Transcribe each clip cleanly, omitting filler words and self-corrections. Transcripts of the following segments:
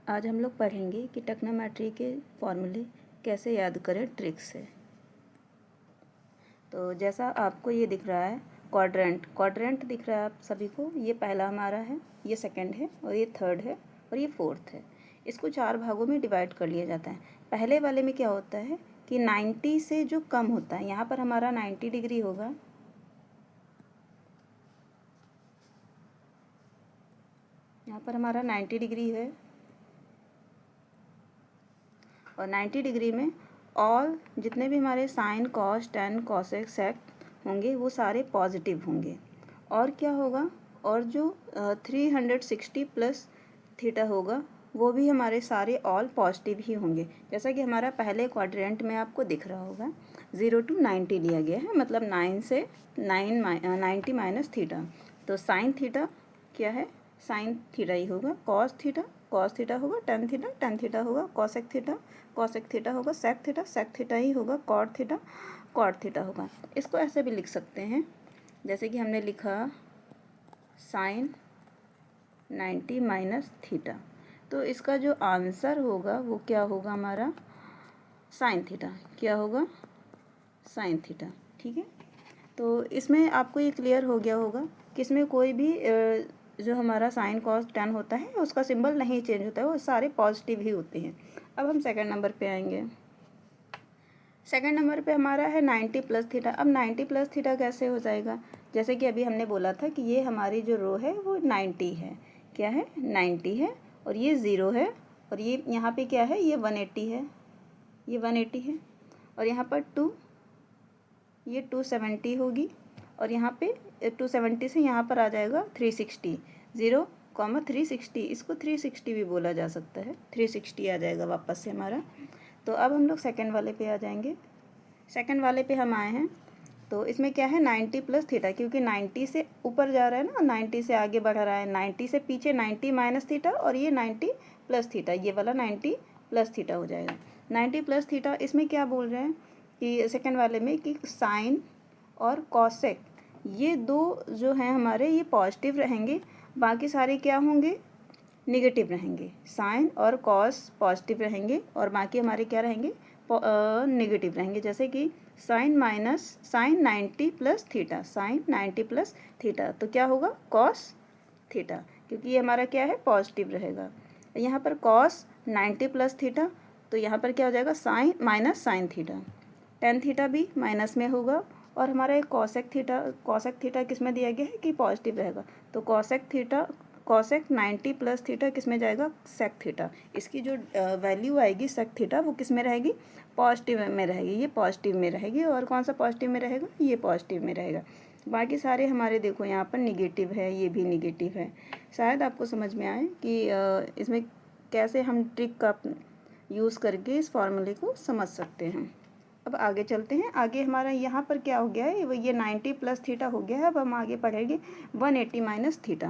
आज हम लोग पढ़ेंगे कि ट्रिग्नोमेट्री के फॉर्मूले कैसे याद करें ट्रिक से। तो जैसा आपको ये दिख रहा है क्वाड्रेंट दिख रहा है आप सभी को। ये पहला हमारा है, ये सेकंड है, और ये थर्ड है, और ये फोर्थ है। इसको 4 भागों में डिवाइड कर लिया जाता है। पहले वाले में क्या होता है कि 90 से जो कम होता है, यहाँ पर हमारा 90 डिग्री होगा, यहाँ पर हमारा 90 डिग्री है, और 90 डिग्री में ऑल जितने भी हमारे sine cos tan cosec sec होंगे वो सारे पॉजिटिव होंगे। और क्या होगा, और जो 360 प्लस थीटा होगा वो भी हमारे सारे ऑल पॉजिटिव ही होंगे। जैसा कि हमारा पहले क्वाड्रेंट में आपको दिख रहा होगा 0 to 90 लिया गया है, मतलब 9 से 90 माइनस थीटा। तो साइन थीटा क्या है, साइन थीटा ही होगा। कॉस थीटा होगा, टेन थीटा होगा, कॉसेक थीटा होगा, सेक थीटा ही होगा, कॉट थीटा होगा। इसको ऐसे भी लिख सकते हैं, जैसे कि हमने लिखा साइन 90 माइनस थीटा। तो इसका जो आंसर होगा वो क्या होगा हमारा, साइन थीटा। क्या होगा, साइन थीटा। ठीक है, तो इसमें आपको ये क्लियर हो गया होगा कि इसमें कोई भी जो हमारा साइन कॉस टेन होता है उसका सिंबल नहीं चेंज होता है, वो सारे पॉजिटिव ही होते हैं। अब हम सेकंड नंबर पे आएंगे। सेकंड नंबर पे हमारा है 90 प्लस थीटा। अब 90 प्लस थीटा कैसे हो जाएगा, जैसे कि अभी हमने बोला था कि ये हमारी जो रो है वो 90 है। क्या है, 90 है, और ये 0 है, और ये यहाँ पे क्या है, ये 180 है, ये 180 है, और यहाँ पर 2, ये 270 होगी, और यहाँ पे 270 से यहाँ पर आ जाएगा 360, 0,360। इसको 360 भी बोला जा सकता है, 360 आ जाएगा वापस से हमारा। तो अब हम लोग सेकंड वाले पे आ जाएंगे। सेकंड वाले पे हम आए हैं, तो इसमें क्या है 90 प्लस थीटा, क्योंकि 90 से ऊपर जा रहा है ना, 90 से आगे बढ़ रहा है, 90 से पीछे 90 माइनस थीटा, और ये 90 प्लस थीटा, ये वाला 90 प्लस थीटा हो जाएगा। 90 प्लस थीटा इसमें क्या बोल रहे हैं कि सेकंड वाले में कि साइन और कॉसेक ये दो जो हैं हमारे ये पॉजिटिव रहेंगे, बाकी सारे क्या होंगे, निगेटिव रहेंगे। साइन और कॉस पॉजिटिव रहेंगे और बाकी हमारे क्या रहेंगे, निगेटिव रहेंगे। जैसे कि sine 90 plus theta, sine 90 plus theta, तो क्या होगा, कॉस थीटा, क्योंकि ये हमारा क्या है, पॉजिटिव रहेगा। यहाँ पर कॉस 90 प्लस थीटा, तो यहाँ पर क्या हो जाएगा, sine minus sine theta, tan theta भी माइनस में होगा, और हमारा एक कॉसेक थीटा किस में दिया गया है कि पॉजिटिव रहेगा। तो कॉसेक 90 प्लस थीटा किस में जाएगा, सेक थीटा। इसकी जो वैल्यू आएगी सेक थीटा वो किस में रहेगी, पॉजिटिव में रहेगी, ये पॉजिटिव में रहेगी। और कौन सा पॉजिटिव में रहेगा, ये पॉजिटिव में रहेगा। बाकी सारे हमारे देखो यहाँ पर निगेटिव है, ये भी निगेटिव है। शायद आपको समझ में आए कि इसमें कैसे हम ट्रिक का यूज़ करके इस फॉर्मूले को समझ सकते हैं। अब आगे चलते हैं। आगे हमारा यहाँ पर क्या हो गया है, वो ये 90 प्लस थीटा हो गया है। अब हम आगे पढ़ेंगे 180 माइनस थीटा।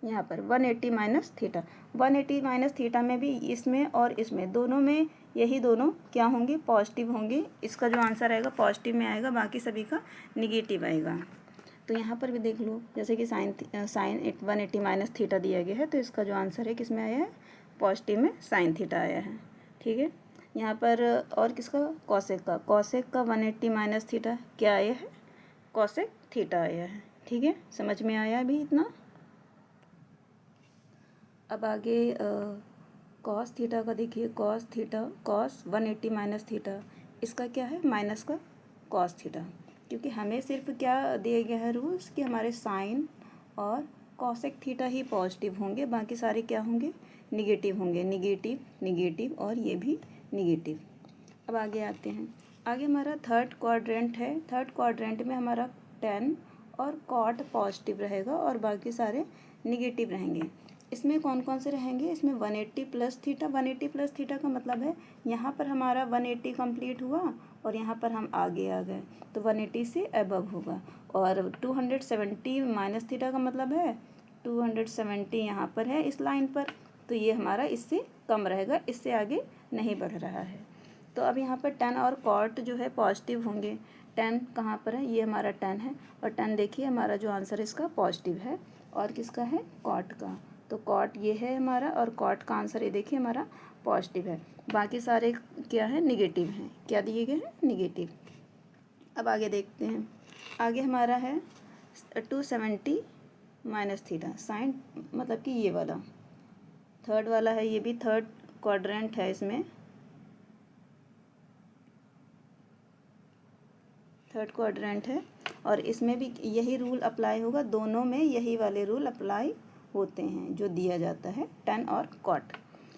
यहाँ पर 180 माइनस थीटा, 180 माइनस थीटा में भी इसमें और इसमें दोनों में यही दोनों क्या होंगे, पॉजिटिव होंगे। इसका जो आंसर आएगा पॉजिटिव में आएगा, बाकी सभी का निगेटिव आएगा। तो यहाँ पर भी देख लो, जैसे कि साइन 180 माइनस थीटा दिया गया है, तो इसका जो आंसर है किस में आया है, पॉजिटिव में साइन थीटा आया है। ठीक है, यहाँ पर और किसका, कॉसेक का 180 माइनस थीटा क्या आया है, कॉसेक थीटा आया है। ठीक है, समझ में आया अभी इतना। अब आगे कॉस थीटा का देखिए, कॉस 180 माइनस थीटा, इसका क्या है, माइनस का कॉस थीटा, क्योंकि हमें सिर्फ क्या दिया गया है रूल्स कि हमारे साइन और कॉसेक थीटा ही पॉजिटिव होंगे, बाकी सारे क्या होंगे, निगेटिव होंगे, निगेटिव और ये भी निगेटिव। अब आगे आते हैं। आगे हमारा थर्ड क्वाड्रेंट है। थर्ड क्वाड्रेंट में हमारा टेन और कॉट पॉजिटिव रहेगा और बाकी सारे निगेटिव रहेंगे। इसमें कौन कौन से रहेंगे, इसमें 180 प्लस थीटा, 180 प्लस थीटा का मतलब है यहाँ पर हमारा 180 कंप्लीट हुआ और यहाँ पर हम आगे आ गए, तो 180 से अबव होगा। और 270 माइनस थीटा का मतलब है 270 यहाँ पर है इस लाइन पर, तो ये हमारा इससे कम रहेगा, इससे आगे नहीं बढ़ रहा है। तो अब यहाँ पर टेन और कॉट जो है पॉजिटिव होंगे। टेन कहाँ पर है, ये हमारा टेन है, और टेन देखिए हमारा जो आंसर है इसका पॉजिटिव है, और किसका है, कॉट का। तो कॉट ये है हमारा, और कॉट का आंसर ये देखिए हमारा पॉजिटिव है। बाकी सारे क्या है, निगेटिव हैं। क्या दिए गए हैं, निगेटिव। अब आगे देखते हैं। आगे हमारा है 270 माइनस थीटा साइन, मतलब कि ये वाला थर्ड वाला है, ये भी थर्ड क्वाड्रेंट है, इसमें थर्ड क्वाड्रेंट है, और इसमें भी यही रूल अप्लाई होगा। दोनों में यही वाले रूल अप्लाई होते हैं जो दिया जाता है, tan और cot।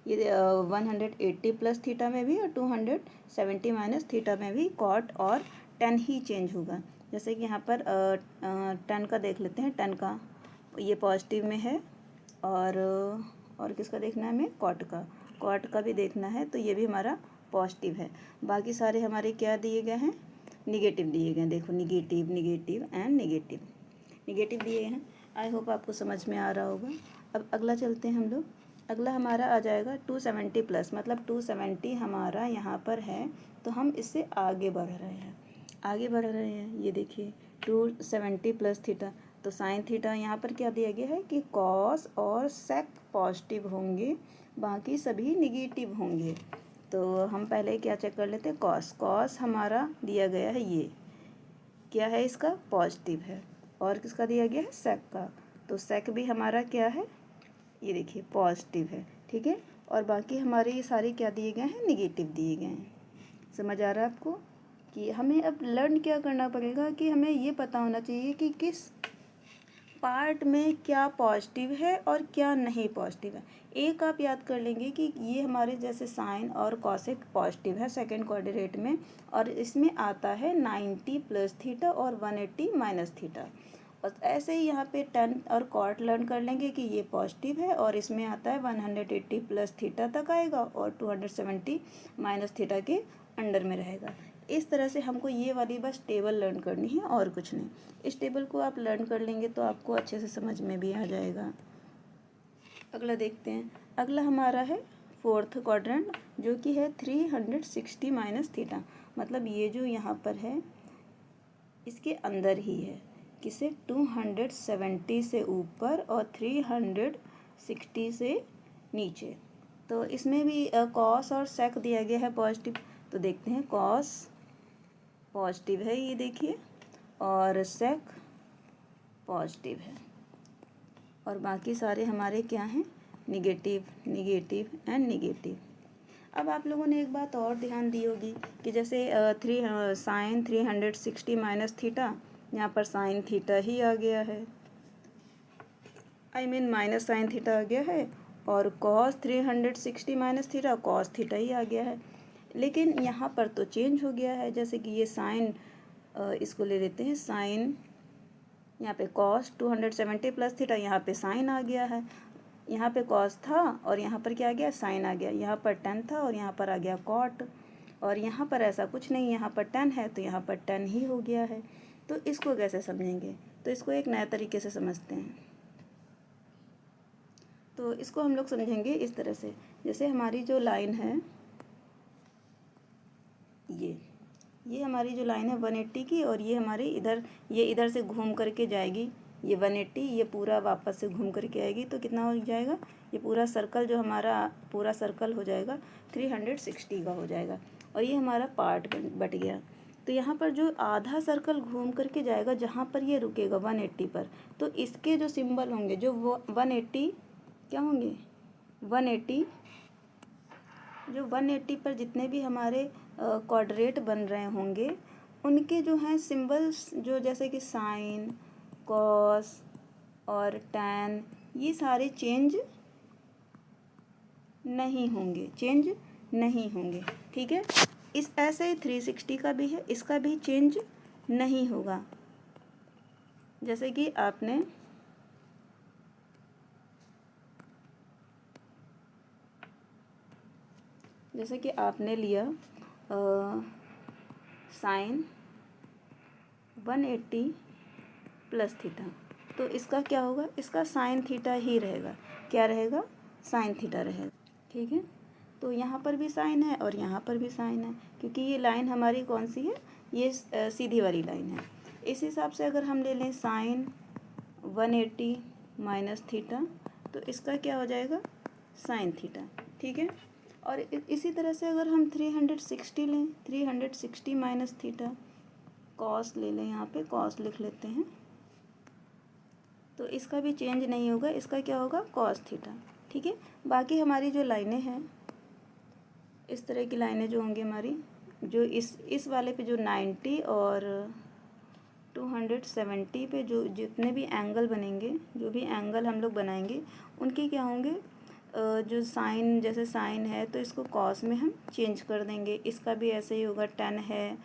ये 180 प्लस थीटा में भी और 270 माइनस थीटा में भी cot और tan ही चेंज होगा। जैसे कि यहाँ पर tan का देख लेते हैं। tan का ये पॉजिटिव में है, और किसका देखना है हमें, cot का भी देखना है, तो ये भी हमारा पॉजिटिव है। बाकी सारे हमारे क्या दिए गए हैं, निगेटिव दिए गए हैं। देखो negative, negative and negative, negative दिए हैं। आई होप आपको समझ में आ रहा होगा। अब अगला चलते हैं हम लोग। अगला हमारा आ जाएगा 270 प्लस, मतलब 270 हमारा यहाँ पर है, तो हम इससे आगे बढ़ रहे हैं, आगे बढ़ रहे हैं। ये देखिए 270 प्लस थीटा, तो साइन थीटा यहाँ पर क्या दिया गया है कि कॉस और सेक पॉजिटिव होंगे, बाकी सभी निगेटिव होंगे। तो हम पहले क्या चेक कर लेते हैं, कॉस हमारा दिया गया है, ये क्या है, इसका पॉजिटिव है, और किसका दिया गया है, सेक का, तो सेक भी हमारा क्या है, ये देखिए पॉजिटिव है। ठीक है, और बाकी हमारे ये सारे क्या दिए गए हैं, निगेटिव दिए गए हैं। समझ आ रहा है आपको कि हमें अब लर्न क्या करना पड़ेगा, कि हमें ये पता होना चाहिए कि किस पार्ट में क्या पॉजिटिव है और क्या नहीं पॉजिटिव है। एक आप याद कर लेंगे कि ये हमारे जैसे साइन और कॉसेक पॉजिटिव है सेकंड क्वाड्रेंट में, और इसमें आता है 90 प्लस थीटा और 180 माइनस थीटा। और ऐसे ही यहाँ पे tan और cot लर्न कर लेंगे कि ये पॉजिटिव है, और इसमें आता है 180 प्लस थीटा तक आएगा और 270 माइनस थीटा के अंडर में रहेगा। इस तरह से हमको ये वाली बस टेबल लर्न करनी है और कुछ नहीं। इस टेबल को आप लर्न कर लेंगे तो आपको अच्छे से समझ में भी आ जाएगा। अगला देखते हैं। अगला हमारा है फोर्थ क्वाड्रेंट, जो कि है 360 माइनस थीटा, मतलब ये जो यहाँ पर है इसके अंदर ही है, किसे, 270 से ऊपर और 360 से नीचे। तो इसमें भी कॉस और सेक दिया गया है पॉजिटिव, तो देखते हैं कॉस पॉजिटिव है, ये देखिए, और सेक पॉजिटिव है, और बाकी सारे हमारे क्या हैं, निगेटिव, निगेटिव एंड निगेटिव। अब आप लोगों ने एक बात और ध्यान दी होगी कि जैसे साइन 360 माइनस थीटा, यहाँ पर साइन थीटा ही आ गया है, माइनस साइन थीटा आ गया है, और cos 360 minus theta cos theta ही आ गया है। लेकिन यहाँ पर तो चेंज हो गया है, जैसे कि ये साइन, इसको ले लेते हैं साइन, यहाँ पे कॉस 270 प्लस थीटा, यहाँ पे साइन आ गया है, यहाँ पे कॉस था और यहाँ पर क्या आ गया, साइन आ गया, यहाँ पर tan था और यहाँ पर आ गया कॉट, और यहाँ पर ऐसा कुछ नहीं, यहाँ पर tan है तो यहाँ पर tan ही हो गया है। तो इसको कैसे समझेंगे, तो इसको एक नए तरीके से समझते हैं। तो इसको हम लोग समझेंगे इस तरह से, जैसे हमारी जो लाइन है, ये हमारी जो लाइन है 180 की, और ये हमारी इधर, ये इधर से घूम करके जाएगी, ये 180, ये पूरा वापस से घूम करके आएगी, तो कितना हो जाएगा, ये पूरा सर्कल जो हमारा पूरा सर्कल हो जाएगा 360 का हो जाएगा, और ये हमारा पार्ट बट गया। तो यहाँ पर जो आधा सर्कल घूम करके जाएगा, जहाँ पर ये रुकेगा 180 पर, तो इसके जो सिंबल होंगे, जो वो 180 क्या होंगे, 180, जो 180 पर जितने भी हमारे क्वाड्रेट बन रहे होंगे, उनके जो हैं सिंबल्स, जो जैसे कि साइन, कॉस और tan, ये सारे चेंज नहीं होंगे, चेंज नहीं होंगे। ठीक है, इस ऐसे ही 360 का भी है, इसका भी चेंज नहीं होगा। जैसे कि आपने लिया साइन 180 प्लस थीटा, तो इसका क्या होगा, इसका साइन थीटा ही रहेगा, क्या रहेगा, साइन थीटा रहेगा। ठीक है, तो यहाँ पर भी साइन है और यहाँ पर भी साइन है, क्योंकि ये लाइन हमारी कौन सी है, ये सीधी वाली लाइन है। इस हिसाब से अगर हम ले लें साइन 180 माइनस थीटा, तो इसका क्या हो जाएगा, साइन थीटा। ठीक है, और इसी तरह से अगर हम 360 लें, 360 माइनस थीटा, कॉस ले लें, यहाँ पे कॉस लिख लेते हैं, तो इसका भी चेंज नहीं होगा, इसका क्या होगा, कॉस थीटा। ठीक है, बाकी हमारी जो लाइनें हैं, इस तरह की लाइनें जो होंगी हमारी, जो इस वाले पे जो 90 और 270 पे जो जितने भी एंगल बनेंगे, जो भी एंगल हम लोग बनाएंगे, उनके क्या होंगे, जो साइन, जैसे साइन है तो इसको कॉस में हम चेंज कर देंगे, इसका भी ऐसे ही होगा, 10 है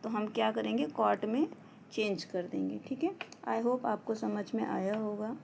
तो हम क्या करेंगे, कॉट में चेंज कर देंगे। ठीक है, आई होप आपको समझ में आया होगा।